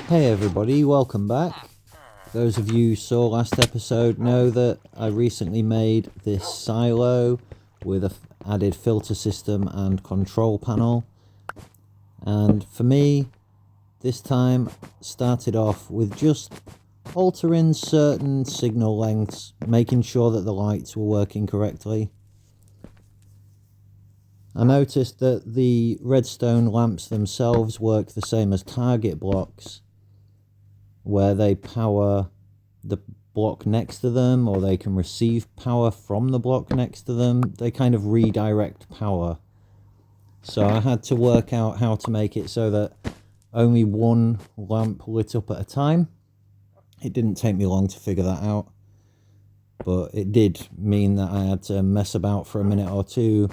Hey everybody, welcome back. Those of you who saw last episode know that I recently made this silo with an added filter system and control panel. And for me, this time started off with just altering certain signal lengths, making sure that the lights were working correctly. I noticed that the redstone lamps themselves work the same as target blocks, where they power the block next to them, or they can receive power from the block next to them. They kind of redirect power. So I had to work out how to make it so that only one lamp lit up at a time. It didn't take me long to figure that out, but it did mean that I had to mess about for a minute or two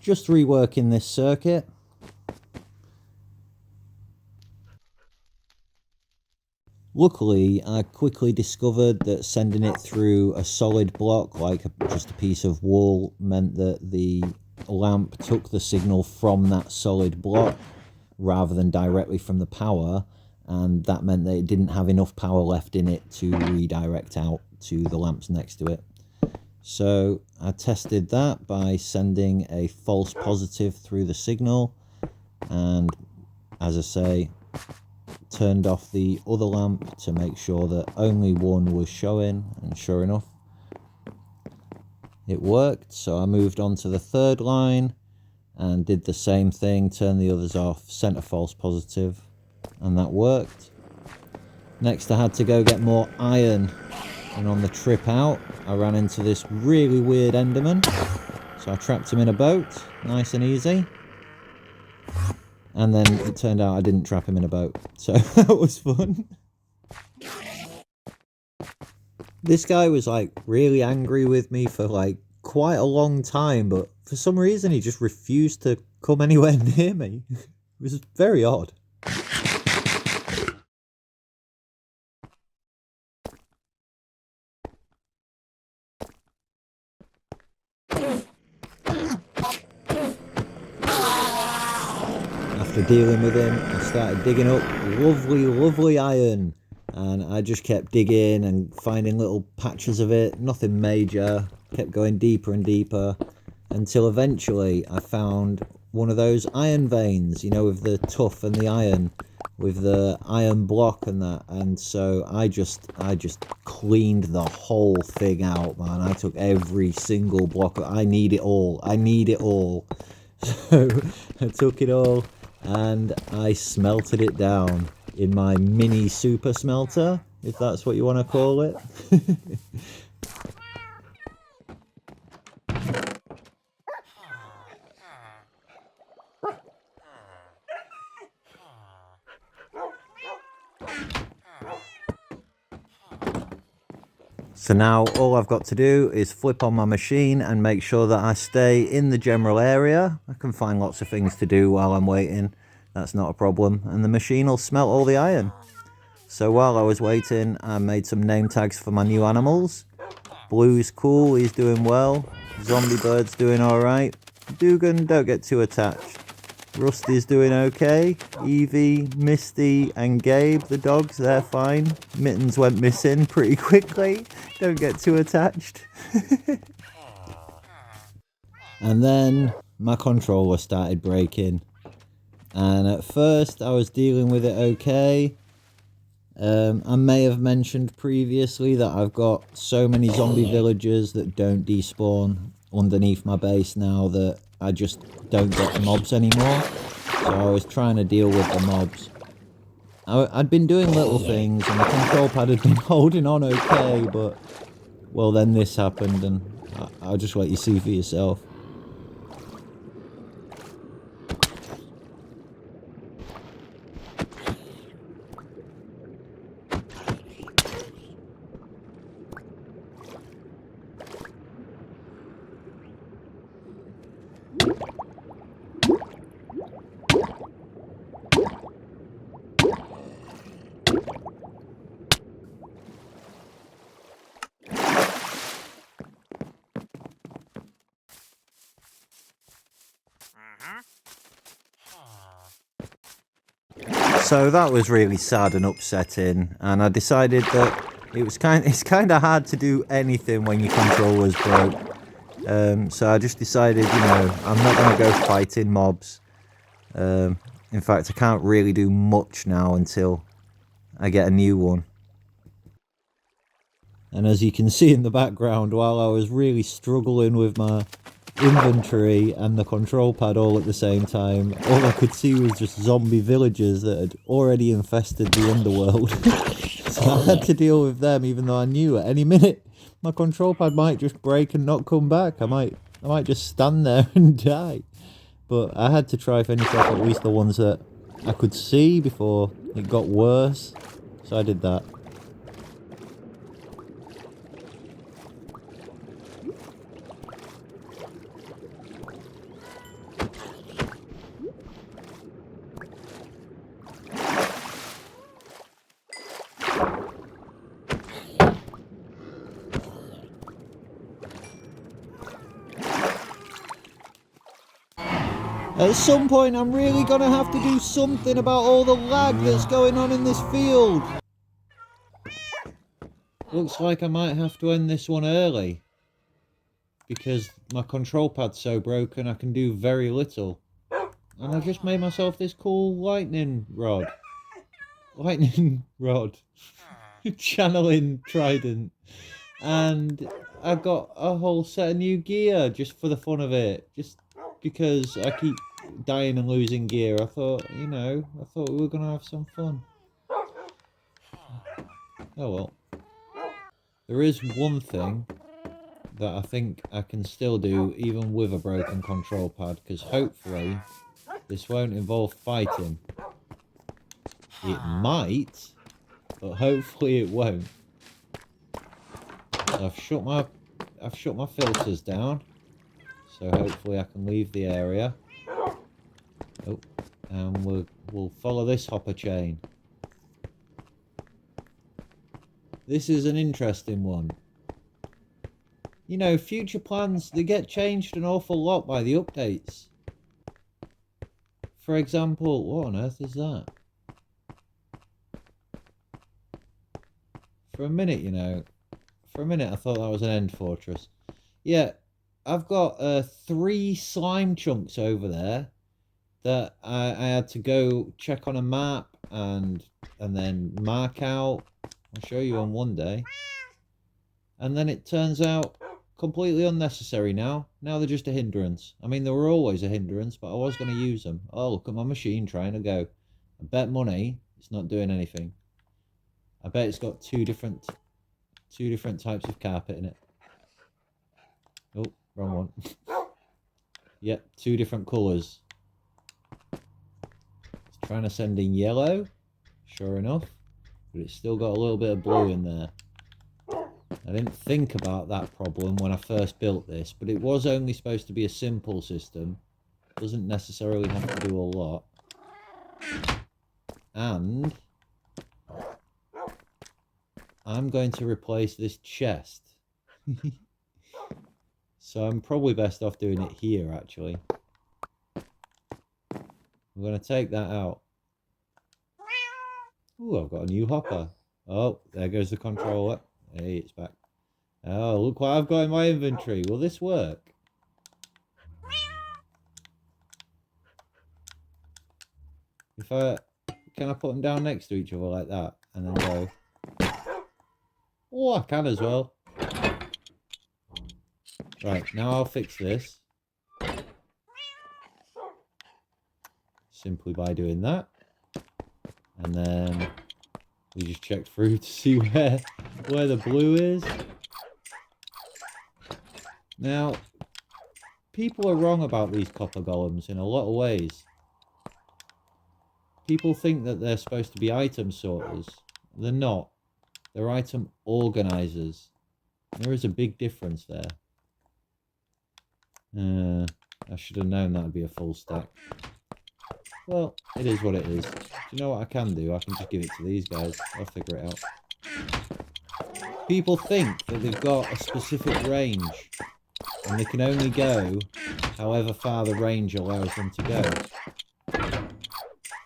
just reworking this circuit. Luckily, I quickly discovered that sending it through a solid block, like just a piece of wool, meant that the lamp took the signal from that solid block rather than directly from the power, and that meant that it didn't have enough power left in it to redirect out to the lamps next to it. So I tested that by sending a false positive through the signal, and as I say, turned off the other lamp to make sure that only one was showing, and sure enough, it worked. So I moved on to the third line and did the same thing, turned the others off, sent a false positive, and that worked. Next I had to go get more iron, and on the trip out I ran into this really weird Enderman, so I trapped him in a boat, nice and easy. And then it turned out I didn't trap him in a boat, so that was fun. This guy was like really angry with me for like quite a long time, but for some reason he just refused to come anywhere near me. It was very odd. After dealing with him, I started digging up lovely iron, and I just kept digging and finding little patches of it, nothing major, kept going deeper and deeper, until eventually I found one of those iron veins, you know, with the tuff and the iron, with the iron block and that. And so I just cleaned the whole thing out, man. I took every single block. I need it all. So I took it all and I smelted it down in my mini super smelter, if that's what you want to call it. So now all I've got to do is flip on my machine and make sure that I stay in the general area. I can find lots of things to do while I'm waiting. That's not a problem. And the machine will smelt all the iron. So while I was waiting, I made some name tags for my new animals. Blue's cool, he's doing well. Zombie Bird's doing alright. Dugan, don't get too attached. Rusty's doing okay. Evie, Misty and Gabe, the dogs, they're fine. Mittens went missing pretty quickly. Don't get too attached. And then my controller started breaking. And at first I was dealing with it okay. I may have mentioned previously that I've got so many zombie villagers that don't despawn underneath my base now that I just don't get the mobs anymore. So I was trying to deal with the mobs. I'd been doing little things and the control pad had been holding on okay, but well, then this happened, and I'll just let you see for yourself. So that was really sad and upsetting, and I decided that it's kind of hard to do anything when your controller's broke. So I just decided, I'm not going to go fighting mobs. In fact, I can't really do much now until I get a new one. And as you can see in the background, while I was really struggling with my inventory and the control pad all at the same time, all I could see was just zombie villagers that had already infested the underworld. So I had to deal with them, even though I knew at any minute my control pad might just break and not come back. I might just stand there and die. But I had to try finish off at least the ones that I could see before it got worse. So I did that. At some point, I'm really going to have to do something about all the lag that's going on in this field. Looks like I might have to end this one early, because my control pad's so broken I can do very little. And I just made myself this cool lightning rod. Channeling trident. And I got a whole set of new gear just for the fun of it. Just because I keep dying and losing gear, I thought we were going to have some fun. Oh well. There is one thing that I think I can still do even with a broken control pad, because hopefully this won't involve fighting. It might, but hopefully it won't. I've shut my filters down, so hopefully I can leave the area. Oh, and we'll follow this hopper chain. This is an interesting one. Future plans, they get changed an awful lot by the updates. For example, what on earth is that? For a minute, I thought that was an end fortress. Yeah, I've got 3 slime chunks over there that I had to go check on a map and then mark out. I'll show you on one day. And then it turns out completely unnecessary now. Now they're just a hindrance. I mean, they were always a hindrance, but I was going to use them. Oh, look at my machine trying to go. I bet money it's not doing anything. I bet it's got two different types of carpet in it. Oh, wrong one. Yep, 2 different colours. It's trying to send in yellow, sure enough, but it's still got a little bit of blue in there. I didn't think about that problem when I first built this, but it was only supposed to be a simple system. Doesn't necessarily have to do a lot. And I'm going to replace this chest. So I'm probably best off doing it here, actually. I'm going to take that out. Ooh, I've got a new hopper. Oh, there goes the controller. Hey, it's back. Oh, look what I've got in my inventory. Will this work? Can I put them down next to each other like that? And then go. Oh, I can as well. Right, now I'll fix this. Simply by doing that. And then we just check through to see where the blue is. Now, people are wrong about these copper golems in a lot of ways. People think that they're supposed to be item sorters. They're not. They're item organizers. There is a big difference there. I should have known that would be a full stack. Well, it is what it is. Do you know what I can do? I can just give it to these guys. I'll figure it out. People think that they've got a specific range, and they can only go however far the range allows them to go.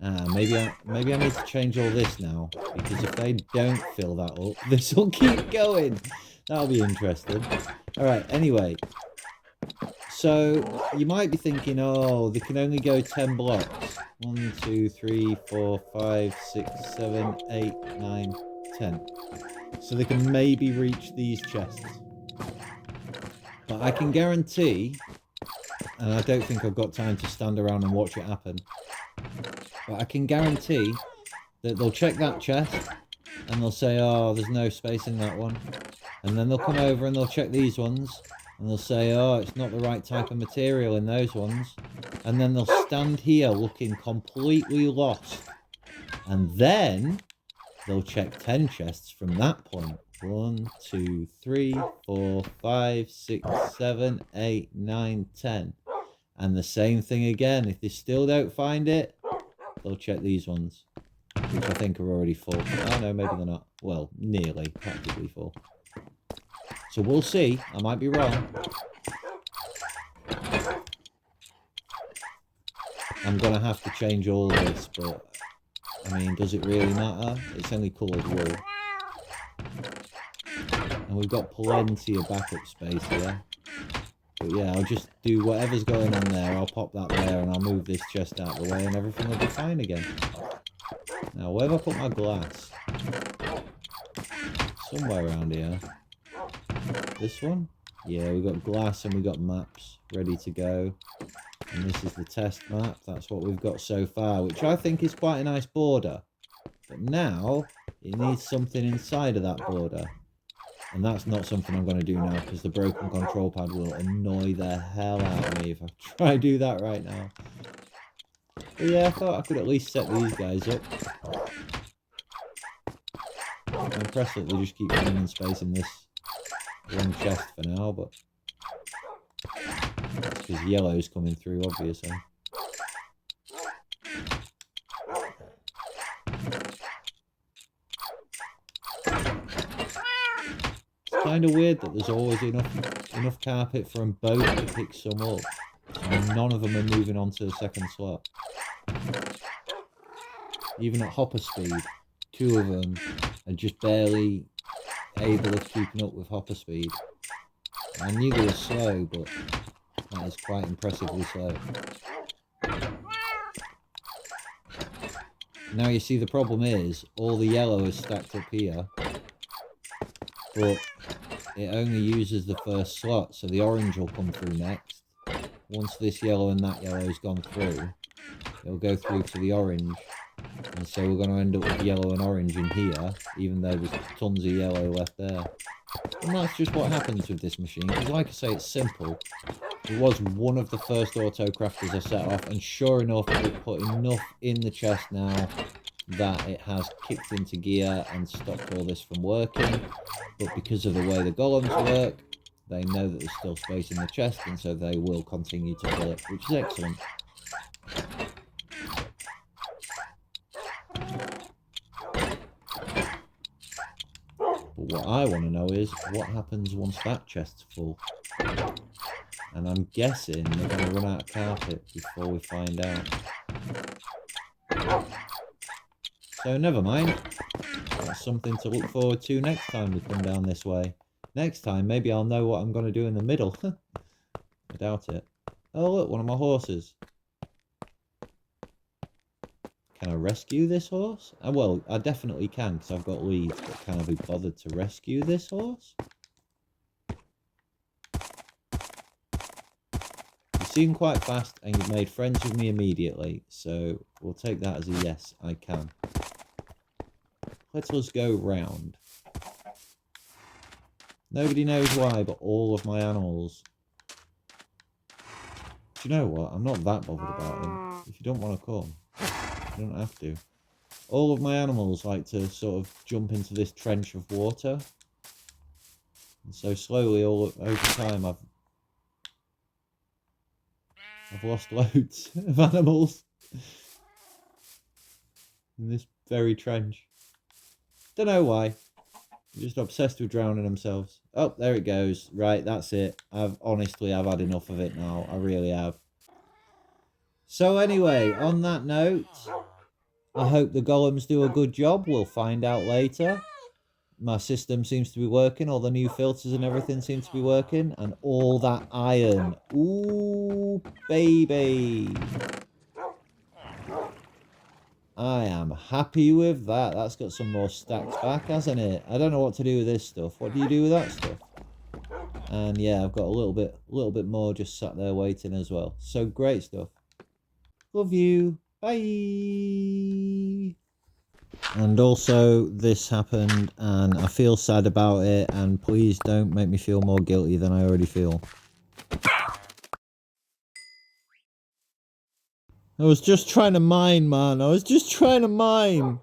Maybe I need to change all this now, because if they don't fill that up, this will keep going. That'll be interesting. All right. Anyway, so you might be thinking, oh, they can only go 10 blocks. 1, 2, 3, 4, 5, 6, 7, 8, 9, 10. So they can maybe reach these chests. But I can guarantee, and I don't think I've got time to stand around and watch it happen, but I can guarantee that they'll check that chest and they'll say, oh, there's no space in that one. And then they'll come over and they'll check these ones and they'll say, oh, it's not the right type of material in those ones. And then they'll stand here looking completely lost. And then they'll check 10 chests from that point. 1, 2, 3, 4, 5, 6, 7, 8, 9, 10. And the same thing again. If they still don't find it, they'll check these ones, which I think are already full. Oh no, maybe they're not. Well, nearly, practically full. So we'll see. I might be wrong. I'm going to have to change all this, but I mean, does it really matter? It's only coloured wool. And we've got plenty of backup space here. But yeah, I'll just do whatever's going on there. I'll pop that there and I'll move this chest out of the way and everything will be fine again. Now, where have I put my glass? Somewhere around here. This one? Yeah, we've got glass and we've got maps ready to go. And this is the test map. That's what we've got so far, which I think is quite a nice border. But now, it needs something inside of that border. And that's not something I'm going to do now, because the broken control pad will annoy the hell out of me if I try to do that right now. But yeah, I thought I could at least set these guys up. I'm impressed that they just keep finding space in this one chest for now, but it's because yellow's coming through, obviously. It's kind of weird that there's always enough carpet for them both to pick some up, and none of them are moving on to the second slot. Even at hopper speed, 2 of them are just barely able of keeping up with hopper speed. I knew they were slow, but that is quite impressively slow. Now you see, the problem is all the yellow is stacked up here, but it only uses the first slot, so the orange will come through next. Once this yellow and that yellow has gone through, it'll go through to the orange. And so we're going to end up with yellow and orange in here, even though there's tons of yellow left there. And that's just what happens with this machine, because like I say, it's simple. It was one of the first auto crafters I set off, and sure enough, it put enough in the chest now that it has kicked into gear and stopped all this from working. But because of the way the golems work, they know that there's still space in the chest, and so they will continue to fill it, which is excellent. But what I want to know is, what happens once that chest's full? And I'm guessing they're going to run out of carpet before we find out. So never mind. That's something to look forward to next time we come down this way. Next time, maybe I'll know what I'm going to do in the middle. I doubt it. Oh look, one of my horses. Can I rescue this horse? Well, I definitely can, because I've got leads, but can I be bothered to rescue this horse? You seem quite fast, and you've made friends with me immediately, so we'll take that as a yes, I can. Let us go round. Nobody knows why, but all of my animals... Do you know what? I'm not that bothered about them. If you don't want to come, you don't have to. All of my animals like to sort of jump into this trench of water. And so slowly, all over time, I've lost loads of animals in this very trench. Don't know why. They're just obsessed with drowning themselves. Oh, there it goes. Right, that's it. I've had enough of it now. I really have. So anyway, on that note, I hope the golems do a good job. We'll find out later. My system seems to be working. All the new filters and everything seems to be working. And all that iron. Ooh, baby. I am happy with that. That's got some more stacks back, hasn't it? I don't know what to do with this stuff. What do you do with that stuff? And yeah, I've got a little bit more just sat there waiting as well. So great stuff. Love you. Bye. And also this happened and I feel sad about it, and please don't make me feel more guilty than I already feel. I was just trying to mine, man. I was just trying to mine.